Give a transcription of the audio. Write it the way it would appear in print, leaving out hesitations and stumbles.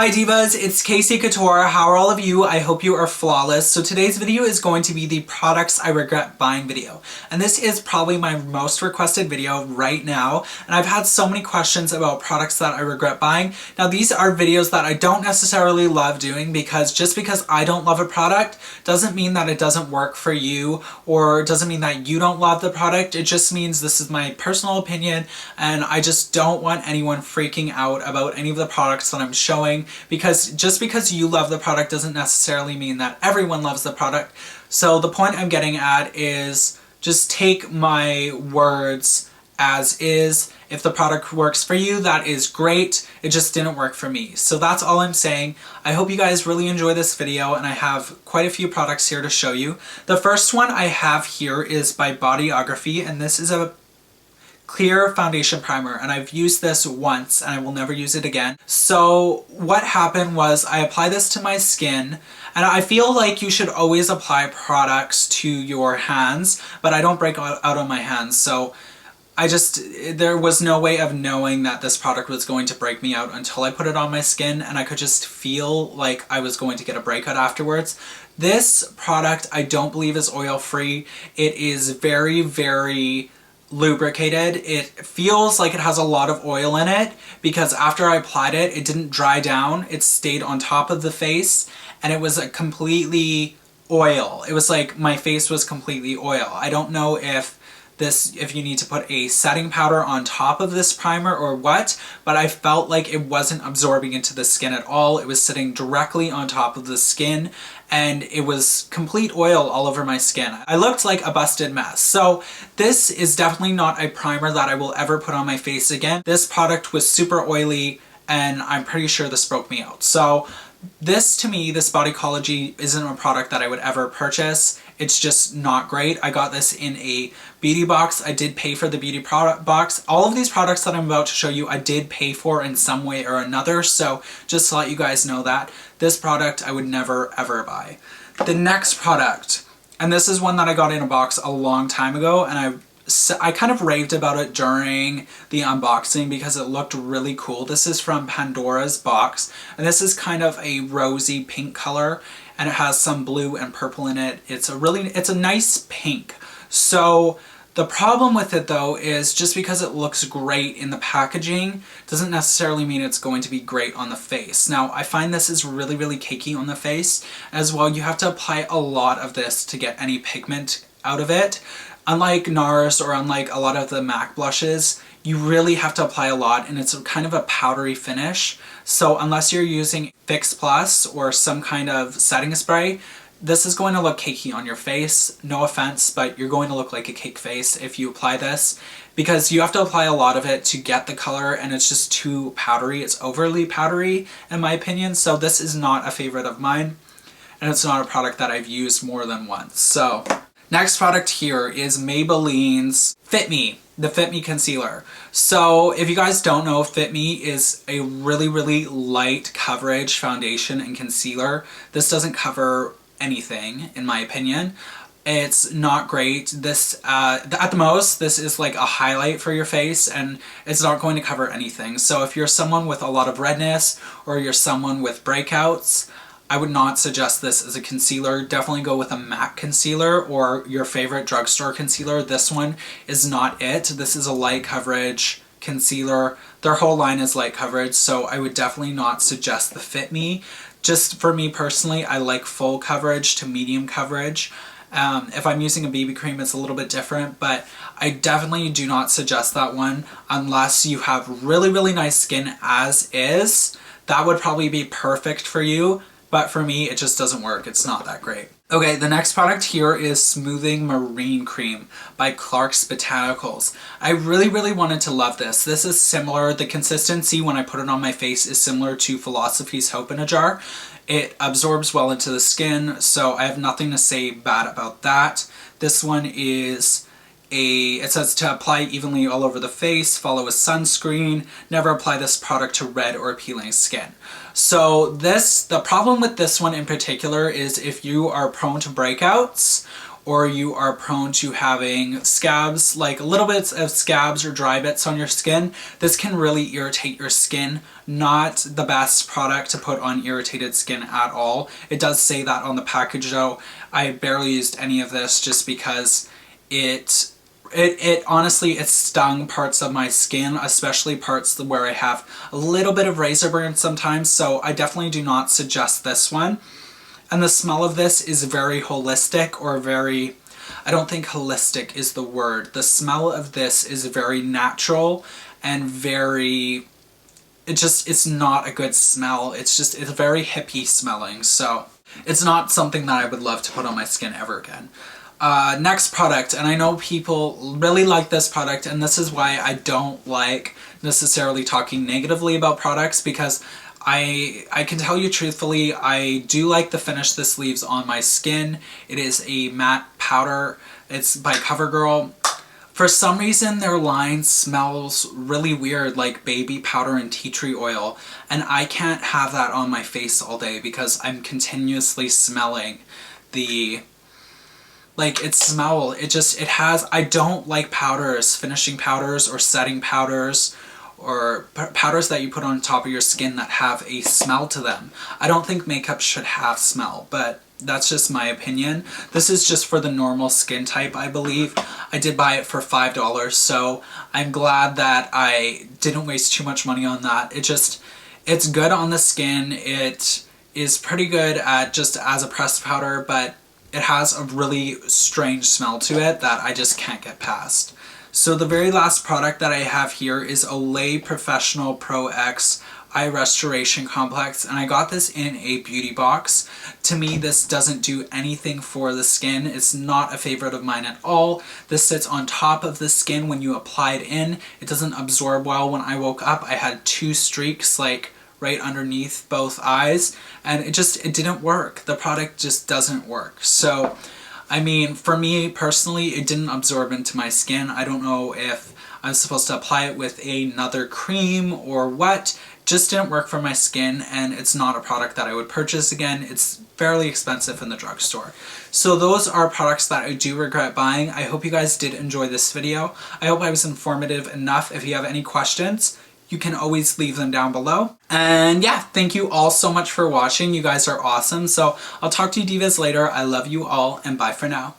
Hi divas, it's Casey Couture. How are all of you? I hope you are flawless. So today's video is going to be the products I regret buying video. And this is probably my most requested video right now. And I've had so many questions about products that I regret buying. Now these are videos that I don't necessarily love doing because just because I don't love a product doesn't mean that it doesn't work for you, or doesn't mean that you don't love the product. It just means this is my personal opinion and I just don't want anyone freaking out about any of the products that I'm showing, because just because you love the product doesn't necessarily mean that everyone loves the product. So the point I'm getting at is just take my words as is. If the product works for you, that is great. It just didn't work for me. So that's all I'm saying. I hope you guys really enjoy this video, and I have quite a few products here to show you. The first one I have here is by Bodyography, and this is a clear foundation primer, and I've used this once and I will never use it again. So what happened was I applied this to my skin, and I feel like you should always apply products to your hands, but I don't break out on my hands, so there was no way of knowing that this product was going to break me out until I put it on my skin, and I could just feel like I was going to get a breakout afterwards. This product I don't believe is oil-free. It is very, very lubricated. It feels like it has a lot of oil in it because after I applied it, it didn't dry down. It stayed on top of the face, and it was a completely oil. It was like my face was completely oil. I don't know if you need to put a setting powder on top of this primer or what, but I felt like it wasn't absorbing into the skin at all. It was sitting directly on top of the skin, and it was complete oil all over my skin. I looked like a busted mess. So this is definitely not a primer that I will ever put on my face again. This product was super oily, and I'm pretty sure this broke me out. So this, to me, this Bodycology isn't a product that I would ever purchase. It's just not great. I got this in a beauty box. I did pay for the beauty product box. All of these products that I'm about to show you, I did pay for in some way or another, so just to let you guys know that. This product I would never ever buy. The next product, and this is one that I got in a box a long time ago, and I kind of raved about it during the unboxing because it looked really cool. This is from Pandoras box, and this is kind of a rosy pink color, and it has some blue and purple in it. It's a nice pink. So the problem with it though is just because it looks great in the packaging doesn't necessarily mean it's going to be great on the face. Now I find this is really, really cakey on the face as well. You have to apply a lot of this to get any pigment out of it. Unlike NARS or unlike a lot of the MAC blushes, you really have to apply a lot, and it's kind of a powdery finish. So unless you're using Fix Plus or some kind of setting spray, this is going to look cakey on your face. No offense, but you're going to look like a cake face if you apply this, because you have to apply a lot of it to get the color, and it's just too powdery. It's overly powdery in my opinion, so this is not a favorite of mine, and it's not a product that I've used more than once. So next product here is Maybelline's Fit Me, the Fit Me concealer. So if you guys don't know, Fit Me is a really, really light coverage foundation and concealer. This doesn't cover anything, in my opinion. It's not great. This, at the most, this is like a highlight for your face, and it's not going to cover anything. So if you're someone with a lot of redness, or you're someone with breakouts, I would not suggest this as a concealer. Definitely go with a MAC concealer or your favorite drugstore concealer. This one is not it. This is a light coverage concealer. Their whole line is light coverage, so I would definitely not suggest the Fit Me. Just for me personally, I like full coverage to medium coverage. If I'm using a BB cream, it's a little bit different, but I definitely do not suggest that one unless you have really, really nice skin as is. That would probably be perfect for you. But for me, it just doesn't work. It's not that great. Okay, the next product here is Smoothing Marine Cream by Clarks Botanicals. I really, really wanted to love this. This is similar. The consistency when I put it on my face is similar to Philosophy's Hope in a Jar. It absorbs well into the skin, so I have nothing to say bad about that. This one is it says to apply evenly all over the face, follow with sunscreen, never apply this product to red or peeling skin. So the problem with this one in particular is if you are prone to breakouts or you are prone to having scabs, like little bits of scabs or dry bits on your skin, this can really irritate your skin. Not the best product to put on irritated skin at all. It does say that on the package though. I barely used any of this just because it honestly, it stung parts of my skin, especially parts where I have a little bit of razor burn sometimes, so I definitely do not suggest this one. And the smell of this is very holistic, or very, I don't think holistic is the word. The smell of this is very natural and very, it's not a good smell. It's very hippie smelling, so it's not something that I would love to put on my skin ever again. Next product, and I know people really like this product, and this is why I don't like necessarily talking negatively about products, because I can tell you truthfully, I do like the finish this leaves on my skin. It is a matte powder. It's by Covergirl. For some reason, their line smells really weird, like baby powder and tea tree oil, and I can't have that on my face all day because I'm continuously smelling the, like, I don't like powders, finishing powders or setting powders, or powders that you put on top of your skin that have a smell to them. I don't think makeup should have smell, but that's just my opinion. This is just for the normal skin type, I believe. I did buy it for $5, so I'm glad that I didn't waste too much money on that. It's good on the skin. It is pretty good at just as a pressed powder, but it has a really strange smell to it that I just can't get past. So the very last product that I have here is Olay Professional Pro X Eye Restoration Complex, and I got this in a beauty box. To me, this doesn't do anything for the skin. It's not a favorite of mine at all. This sits on top of the skin when you apply it in. It doesn't absorb well. When I woke up, I had 2 streaks, like, right underneath both eyes, and it didn't work. The product just doesn't work. So, I mean, for me personally, it didn't absorb into my skin. I don't know if I'm supposed to apply it with another cream or what. Just didn't work for my skin, and it's not a product that I would purchase again. It's fairly expensive in the drugstore. So those are products that I do regret buying. I hope you guys did enjoy this video. I hope I was informative enough. If you have any questions, you can always leave them down below. And yeah, thank you all so much for watching. You guys are awesome. So I'll talk to you divas later. I love you all, and bye for now.